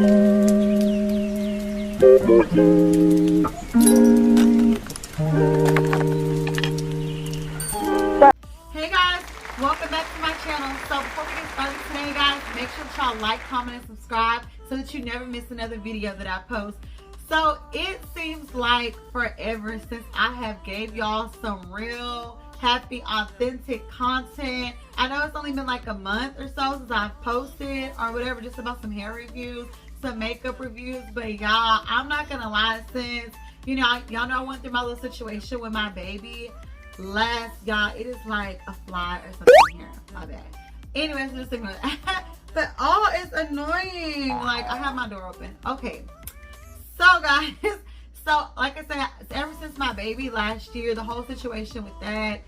Hey guys, welcome back to my channel. So before we get started today, guys, make sure that y'all like, comment, and subscribe so that you never miss another video that I post. So it seems like forever since I have gave y'all some real happy, authentic content. I know it's only been like a month or so since I've posted or whatever, just about some hair reviews, some makeup reviews. But y'all, I'm not gonna lie, since y'all know I went through my little situation with my baby y'all, it is like a fly or something here. My bad. Anyways, just ignore that. But it's annoying. Like, I have my door open. Okay. So guys, so like I said, ever since my baby last year, the whole situation with that,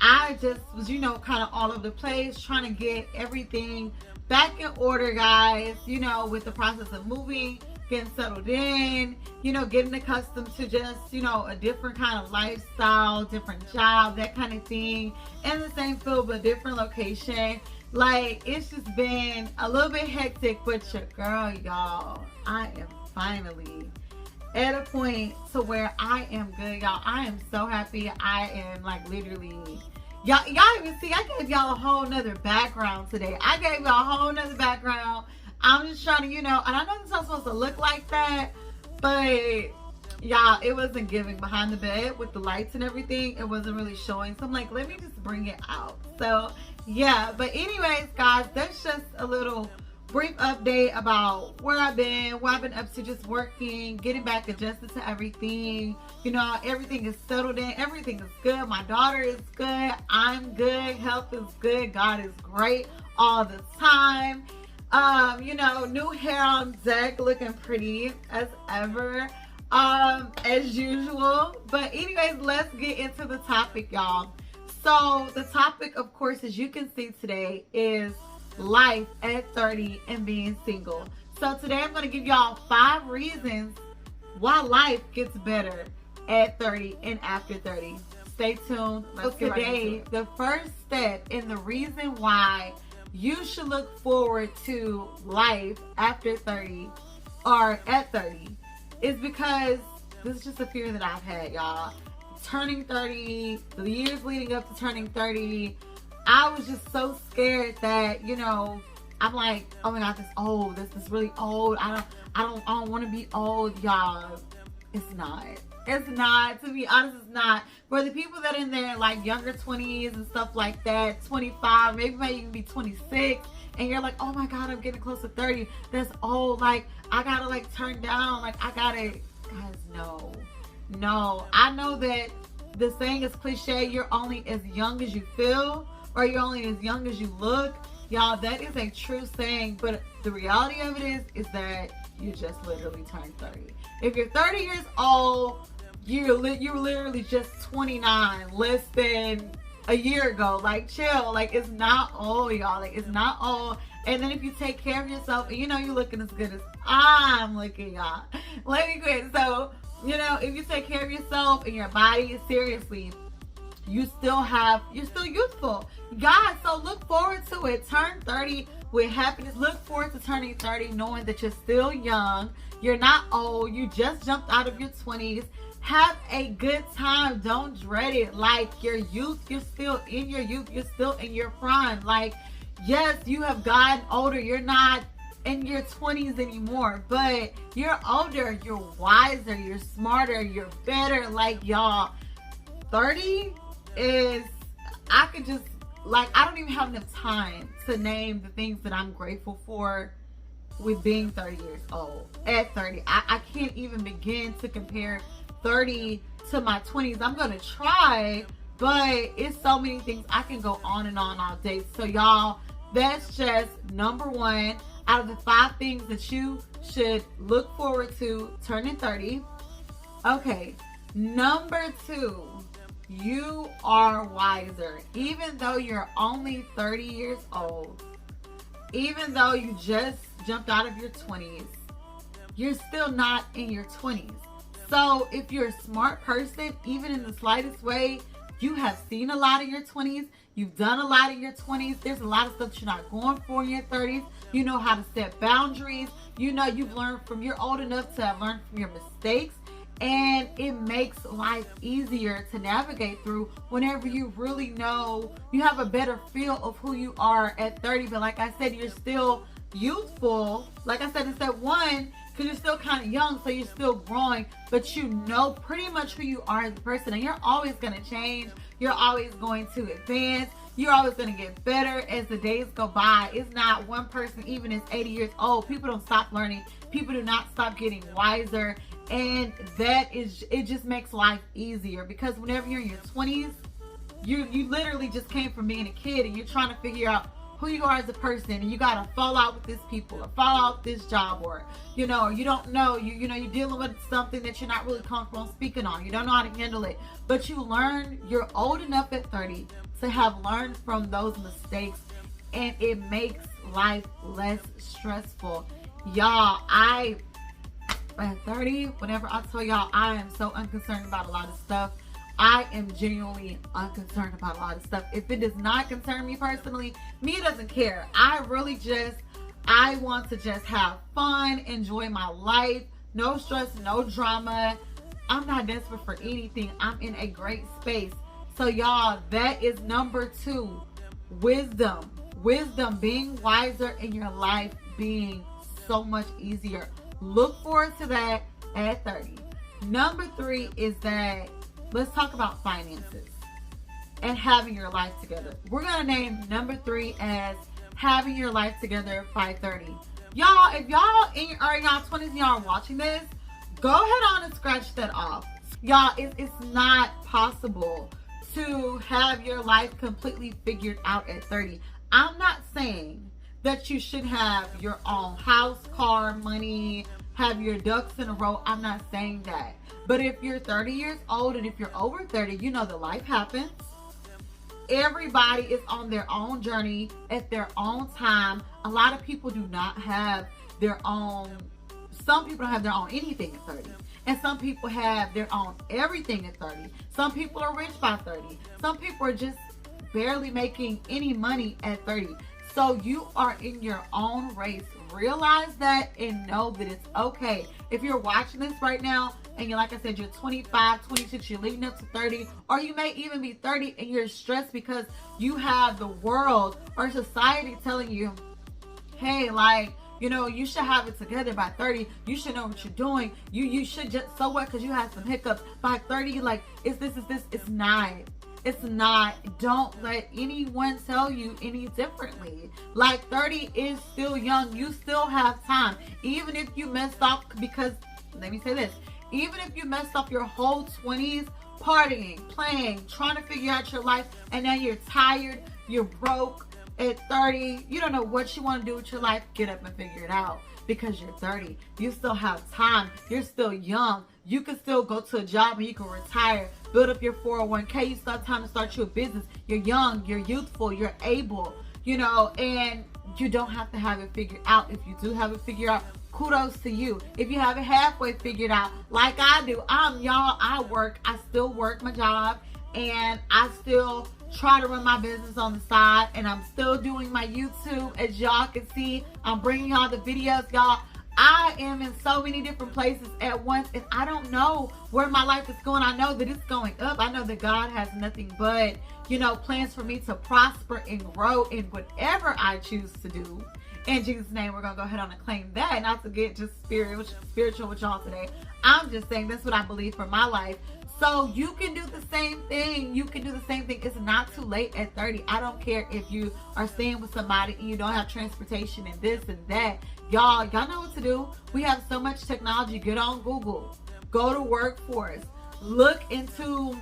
I just was, kind of all over the place, trying to get everything back in order, guys, with the process of moving, getting settled in, getting accustomed to just, a different kind of lifestyle, different job, that kind of thing, in the same field but different location. Like, it's just been a little bit hectic, but your girl, y'all, I am finally at a point to where I am good, y'all. I am so happy. I am like literally, y'all even see, I gave y'all a whole nother background today. I gave y'all a whole nother background. I'm just trying to, and I know it's not supposed to look like that, but y'all, it wasn't giving behind the bed with the lights and everything. It wasn't really showing. So I'm like, let me just bring it out. So yeah, but anyways, guys, that's just a little brief update about where I've been, what I've been up to, just working, getting back adjusted to everything. Everything is settled in. Everything is good. My daughter is good. I'm good. Health is good. God is great all the time. New hair on deck, looking pretty as ever, as usual. But anyways, let's get into the topic, y'all. So the topic, of course, as you can see today, is life at 30 and being single. So today I'm going to give y'all 5 reasons why life gets better at 30 and after 30. Stay tuned. Let's get right into it. The first step in the reason why you should look forward to life after 30 or at 30 is because this is just a fear that I've had, y'all. Turning 30, the years leading up to turning 30, I was just so scared that, I'm like, oh my God, this old. This is really old. I don't want to be old, y'all. It's not. It's not. To be honest, it's not. For the people that are in their like younger 20s and stuff like that, 25, maybe even be 26, and you're like, oh my God, I'm getting close to 30. That's old. Like, I gotta like turn down. Like, I gotta. Guys, no. No. I know that the saying is cliche. You're only as young as you feel, or you're only as young as you look. Y'all, that is a true saying, but the reality of it is that you just literally turned 30. If you're 30 years old, you're literally just 29, less than a year ago. Like, chill. Like, it's not old, y'all. Like, it's not old. And then if you take care of yourself, and you're looking as good as I'm looking, y'all. Let me quit. So, if you take care of yourself and your body, seriously, you're still youthful. Guys, so look forward to it. Turn 30 with happiness. Look forward to turning 30 knowing that you're still young. You're not old. You just jumped out of your 20s. Have a good time. Don't dread it. Like, your youth, you're still in your youth. You're still in your prime. Like, yes, you have gotten older. You're not in your 20s anymore, but you're older. You're wiser. You're smarter. You're better. Like, y'all, 30 is, I don't even have enough time to name the things that I'm grateful for with being 30 years old. At 30, I can't even begin to compare 30 to my 20s. I'm gonna try, but it's so many things. I can go on and on all day. So y'all, that's just number 1 out of the 5 things that you should look forward to turning 30. Okay, number 2, you are wiser. Even though you're only 30 years old, even though you just jumped out of your 20s, you're still not in your 20s. So if you're a smart person, even in the slightest way, you have seen a lot of your 20s. You've done a lot in your 20s. There's a lot of stuff you're not going for in your 30s. You know how to set boundaries. you know you've learned from, you're old enough to have learned from your mistakes. And it makes life easier to navigate through whenever you really know, you have a better feel of who you are at 30. But like I said, you're still youthful. Like I said in step one, because you're still kind of young, so you're still growing, but you know pretty much who you are as a person, and you're always going to change. You're always going to advance. You're always going to get better as the days go by. It's not one person, even as 80 years old, people don't stop learning. People do not stop getting wiser. And that is, it just makes life easier, because whenever you're in your 20s, you literally just came from being a kid, and you're trying to figure out who you are as a person, and you gotta fall out with this people, or fall out with this job, or you know, you don't know, you know, you're dealing with something that you're not really comfortable speaking on. You don't know how to handle it, but you learn. You're old enough at 30 to have learned from those mistakes, and it makes life less stressful. Y'all, at 30, whenever I tell y'all I am so unconcerned about a lot of stuff, I am genuinely unconcerned about a lot of stuff. If it does not concern me personally, me doesn't care. I want to just have fun, enjoy my life, no stress, no drama. I'm not desperate for anything. I'm in a great space. So y'all, that is number 2, wisdom. Wisdom, being wiser in your life, being so much easier. Look forward to that at 30. Number 3 is that, let's talk about finances and having your life together. We're going to name number 3 as having your life together by 30. Y'all, if y'all are in y'all 20s and y'all are watching this, go ahead on and scratch that off. Y'all, it's not possible to have your life completely figured out at 30. I'm not saying that you should have your own house, car, money, have your ducks in a row. I'm not saying that. But if you're 30 years old, and if you're over 30, you know that life happens. Everybody is on their own journey at their own time. A lot of people do not have their own, some people don't have their own anything at 30. And some people have their own everything at 30. Some people are rich by 30. Some people are just barely making any money at 30. So you are in your own race. Realize that and know that it's okay. If you're watching this right now and you're, like I said, you're 25, 26, you're leading up to 30, or you may even be 30 and you're stressed because you have the world or society telling you, hey, like, you know, you should have it together by 30. You should know what you're doing. You should just, so what, because you had some hiccups. By 30, like, is this. It's not. It's not. Don't let anyone tell you any differently. Like, 30 is still young. You still have time. Even if you messed up, because, let me say this, even if you messed up your whole 20s partying, playing, trying to figure out your life, and now you're tired, you're broke at 30, you don't know what you want to do with your life, get up and figure it out, because you're 30. You still have time. You're still young. You can still go to a job and you can retire, build up your 401k. You still have time to start your business. You're young, you're youthful, you're able, you know, and you don't have to have it figured out. If you do have it figured out, kudos to you. If you have it halfway figured out, like I do, I still work my job, and I still try to run my business on the side, and I'm still doing my YouTube. As y'all can see, I'm bringing y'all the videos, y'all. I am in so many different places at once, and I don't know where my life is going. I know that it's going up. I know that God has nothing but, you know, plans for me to prosper and grow in whatever I choose to do. In Jesus' name, we're going to go ahead on and claim that. Not to get just spiritual with y'all today. I'm just saying that's what I believe for my life. So you can do the same thing. You can do the same thing. It's not too late at 30. I don't care if you are staying with somebody and you don't have transportation and this and that. Y'all know what to do. We have so much technology. Get on Google. Go to Workforce. Look into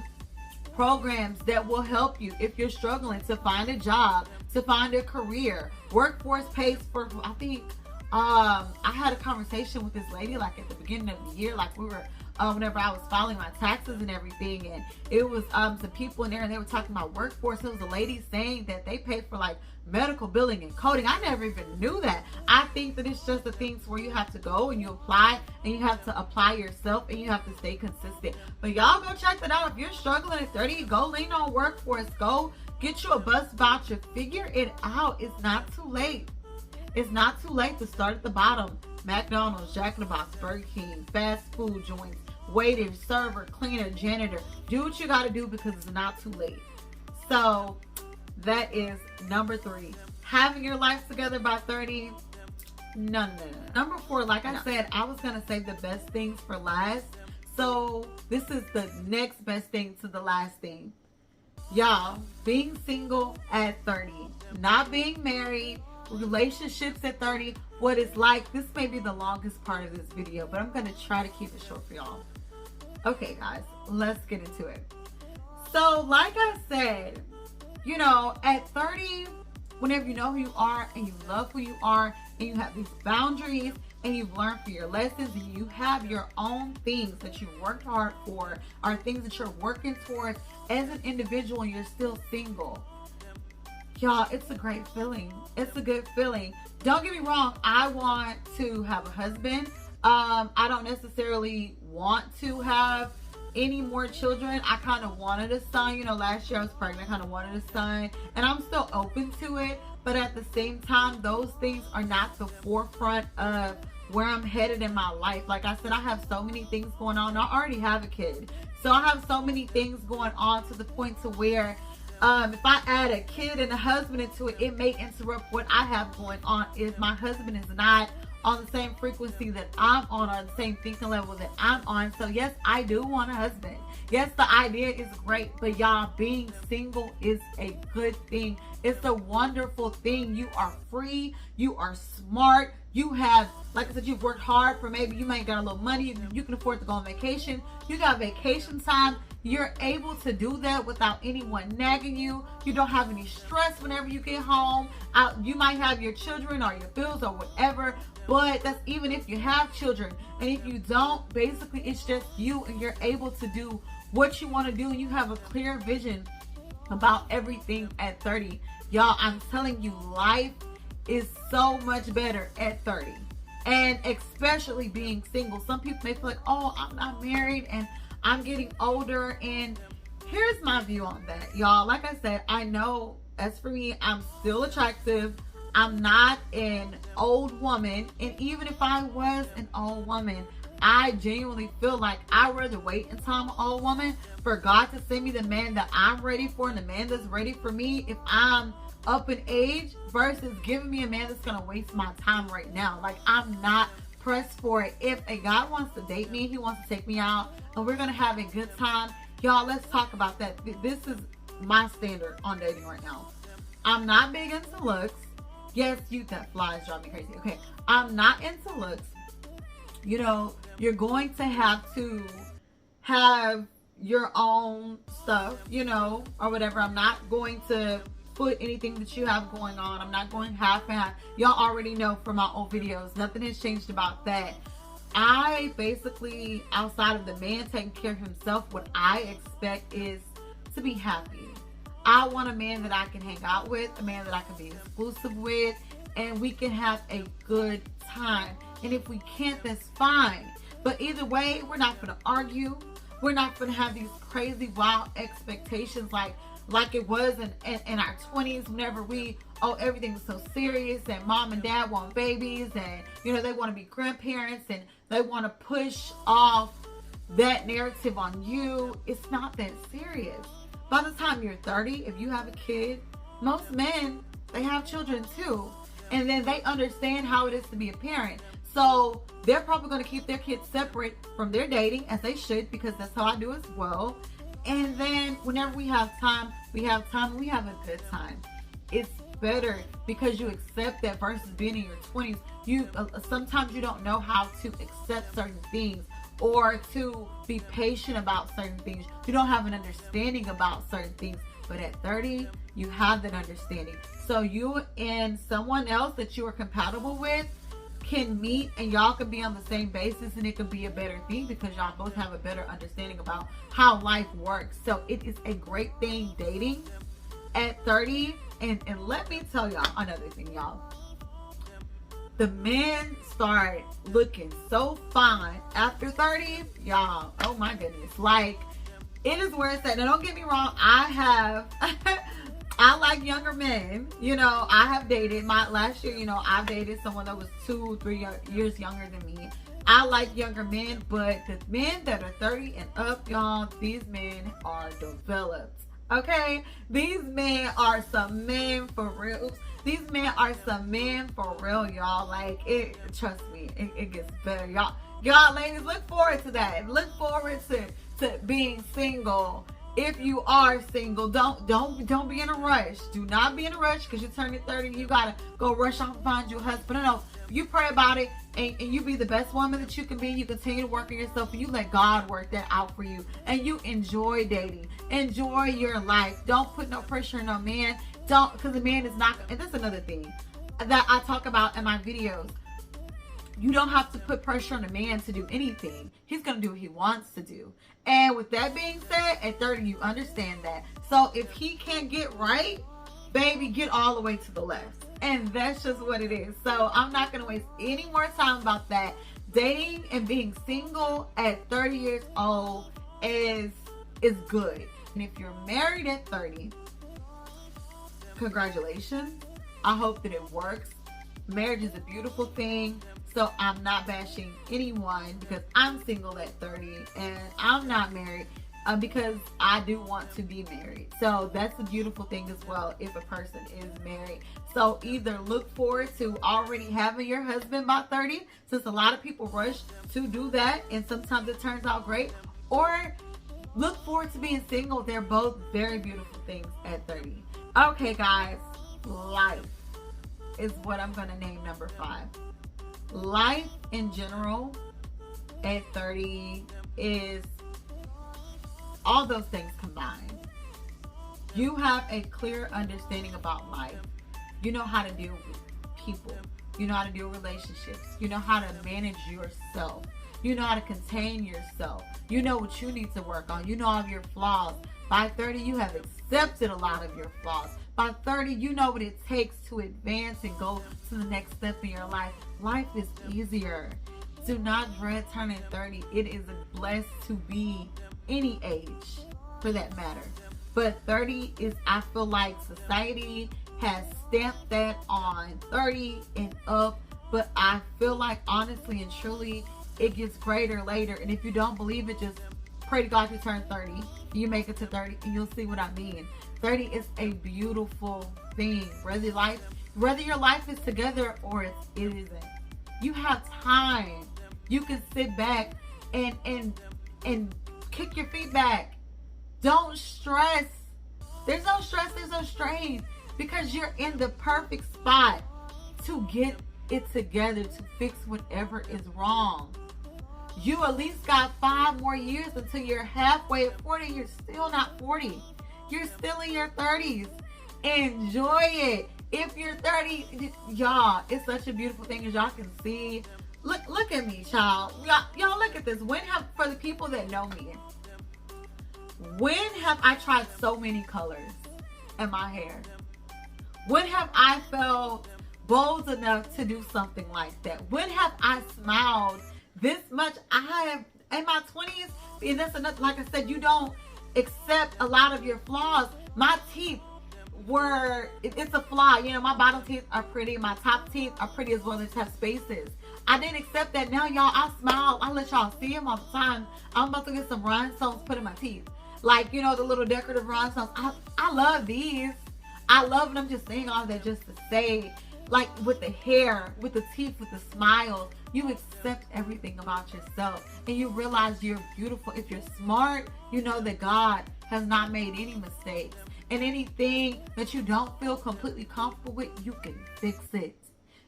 programs that will help you if you're struggling to find a job, to find a career. Workforce pays for, I think, I had a conversation with this lady like at the beginning of the year, like we were, whenever I was filing my taxes and everything, and it was some people in there and they were talking about Workforce. It was a lady saying that they pay for like medical billing and coding. I never even knew that. I think that it's just the things where you have to go and you apply, and you have to apply yourself, and you have to stay consistent. But y'all go check that out. If you're struggling at 30, go lean on Workforce. Go get you a bus voucher. Figure it out. It's not too late. It's not too late to start at the bottom. McDonald's, Jack in the Box, Burger King, fast food joints, waiter, server, cleaner, janitor. Do what you got to do because it's not too late. So that is number 3. Having your life together by 30. No. Number 4, like I said, I was going to save the best things for last. So this is the next best thing to the last thing. Y'all, being single at 30, not being married, relationships at 30, what it's like. This may be the longest part of this video, but I'm going to try to keep it short for y'all. Okay, guys, let's get into it. So, like I said, you know, at 30, whenever you know who you are and you love who you are and you have these boundaries and you've learned from your lessons and you have your own things that you worked hard for, or things that you're working towards as an individual and you're still single. Y'all, it's a great feeling. It's a good feeling. Don't get me wrong. I want to have a husband. I don't necessarily want to have any more children. I kind of wanted a son. You know, last year I was pregnant. I kind of wanted a son. And I'm still open to it. But at the same time, those things are not the forefront of where I'm headed in my life. Like I said, I have so many things going on. I already have a kid. So I have so many things going on to the point to where if I add a kid and a husband into it, it may interrupt what I have going on if my husband is not on the same frequency that I'm on or the same thinking level that I'm on. So yes, I do want a husband. Yes, the idea is great, but y'all, being single is a good thing. It's a wonderful thing. You are free. You are smart. You have, like I said, you've worked hard for, maybe you might got a little money. You can afford to go on vacation. You got vacation time. You're able to do that without anyone nagging you. You don't have any stress whenever you get home. You might have your children or your bills or whatever, but that's even if you have children. And if you don't, basically it's just you and you're able to do what you want to do. And you have a clear vision about everything at 30. Y'all, I'm telling you, life is so much better at 30. And especially being single. Some people may feel like, oh, I'm not married and I'm getting older. And here's my view on that, y'all. Like I said, I know as for me, I'm still attractive. I'm not an old woman. And even if I was an old woman, I genuinely feel like I'd rather wait until I'm an old woman for God to send me the man that I'm ready for and the man that's ready for me if I'm up in age, versus giving me a man that's going to waste my time right now. Like, I'm not pressed for it. If a guy wants to date me, he wants to take me out and we're going to have a good time, y'all, let's talk about that. This is my standard on dating right now. I'm not big into looks. Yes, that flies drive me crazy. Okay, I'm not into looks. You know, you're going to have your own stuff, you know, or whatever. I'm not going to put anything that you have going on. I'm not going half and half. Y'all already know from my old videos, nothing has changed about that. I basically, outside of the man taking care of himself, what I expect is to be happy. I want a man that I can hang out with, a man that I can be exclusive with, and we can have a good time. And if we can't, that's fine. But either way, we're not going to argue. We're not going to have these crazy, wild expectations like it was in our 20s, whenever everything was so serious and mom and dad want babies and, you know, they want to be grandparents and they want to push off that narrative on you. It's not that serious. By the time you're 30, if you have a kid, most men, they have children too. And then they understand how it is to be a parent. So they're probably going to keep their kids separate from their dating, as they should, because that's how I do as well. And then whenever we have time, we have a good time. It's better because you accept that versus being in your 20s. Sometimes you don't know how to accept certain things or to be patient about certain things. You don't have an understanding about certain things. But at 30, you have that understanding. So you and someone else that you are compatible with can meet and y'all can be on the same basis, and it can be a better thing because y'all both have a better understanding about how life works. So it is a great thing dating at 30. And let me tell y'all another thing, y'all. The men start looking so fine after 30, y'all. Oh my goodness. Like, it is where it's at. Now don't get me wrong, I I like younger men. You know, I have dated last year, you know, I dated someone that was 2-3 years younger than me. I like younger men, but the men that are 30 and up, y'all, these men are developed. Okay? These men are some men for real. These men are some men for real, y'all. Like, trust me, it gets better. Y'all ladies, look forward to that. Look forward to being single. If you are single, don't be in a rush. Do not be in a rush because you're turning 30. You gotta go rush off and find you a husband. No, you pray about it and you be the best woman that you can be. You continue to work on yourself and you let God work that out for you. And you enjoy dating. Enjoy your life. Don't put no pressure on no man. Because the man is not. And that's another thing that I talk about in my videos. You don't have to put pressure on a man to do anything. He's going to do what he wants to do. And with that being said, at 30, you understand that. So if he can't get right, baby, get all the way to the left. And that's just what it is. So I'm not going to waste any more time about that. Dating and being single at 30 years old is good. And if you're married at 30, congratulations. I hope that it works. Marriage is a beautiful thing. So I'm not bashing anyone because I'm single at 30 and I'm not married because I do want to be married. So that's a beautiful thing as well if a person is married. So either look forward to already having your husband by 30, since a lot of people rush to do that and sometimes it turns out great, or look forward to being single. They're both very beautiful things at 30. Okay, guys, life is what I'm going to name number 5. Life in general at 30 is all those things combined. You have a clear understanding about life. You know how to deal with people. You know how to deal with relationships. You know how to manage yourself. You know how to contain yourself. You know what you need to work on. You know all of your flaws. By 30, you have accepted a lot of your flaws. By 30, you know what it takes to advance and go to the next step in your life. Life is easier. Do not dread turning 30. It is blessed to be any age for that matter. But 30 is, I feel like society has stamped that on 30 and up. But I feel like honestly and truly, it gets greater later. And if you don't believe it, just pray to God you turn 30. You make it to 30 and you'll see what I mean. 30 is a beautiful thing. Whether your life is together or it isn't. You have time. You can sit back and kick your feet back. Don't stress. There's no stress, there's no strain. Because you're in the perfect spot to get it together, to fix whatever is wrong. You at least got 5 more years until you're halfway at 40. You're still not 40. You're still in your 30s. Enjoy it. If you're 30, y'all, it's such a beautiful thing as y'all can see. Look at me, child. Y'all look at this. For the people that know me, when have I tried so many colors in my hair? When have I felt bold enough to do something like that? When have I smiled this much? I have in my 20s, and that's another, like I said, you don't accept a lot of your flaws. My teeth it's a flaw. You know, my bottom teeth are pretty, my top teeth are pretty as well, they just have spaces. I didn't accept that. Now, y'all, I smile. I let y'all see them all the time. I'm about to get some rhinestones put in my teeth. Like, you know, the little decorative rhinestones. I love these. I love them. Just saying all that just to say, like, with the hair, with the teeth, with the smiles, you accept everything about yourself. And you realize you're beautiful. If you're smart, you know that God has not made any mistakes. And anything that you don't feel completely comfortable with, you can fix it.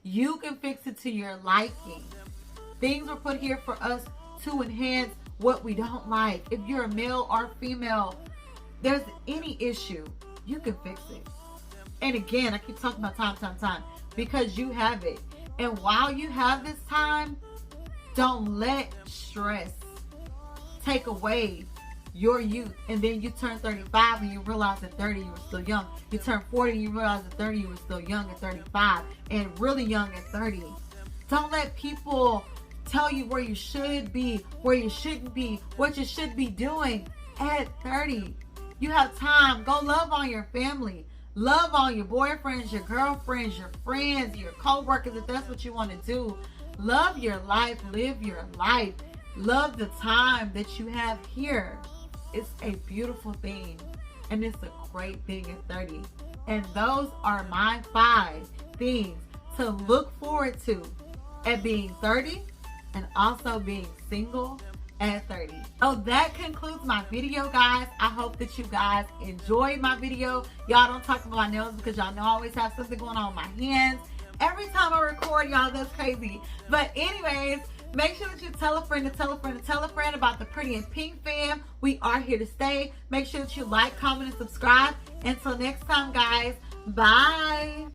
You can fix it to your liking. Things were put here for us to enhance what we don't like. If you're a male or female, there's any issue, you can fix it. And again, I keep talking about time, because you have it. And while you have this time, don't let stress take away your youth. And then you turn 35 and you realize at 30 you were still young. You turn 40 and you realize at 30 you were still young at 35 and really young at 30. Don't let people tell you where you should be, where you shouldn't be, what you should be doing at 30. You have time. Go love on your family. Love on your boyfriends, your girlfriends, your friends, your co-workers, if that's what you want to do. Love your life. Live your life. Love the time that you have here. It's a beautiful thing. And it's a great thing at 30. And those are my 5 things to look forward to at being 30 and also being single at 30. So that concludes my video, guys. I hope that you guys enjoyed my video. Y'all don't talk about my nails because y'all know I always have something going on with my hands. Every time I record, y'all, that's crazy. But anyways, make sure that you tell a friend to tell a friend to tell a friend about the Pretty in Pink fam. We are here to stay. Make sure that you like, comment, and subscribe. Until next time, guys. Bye.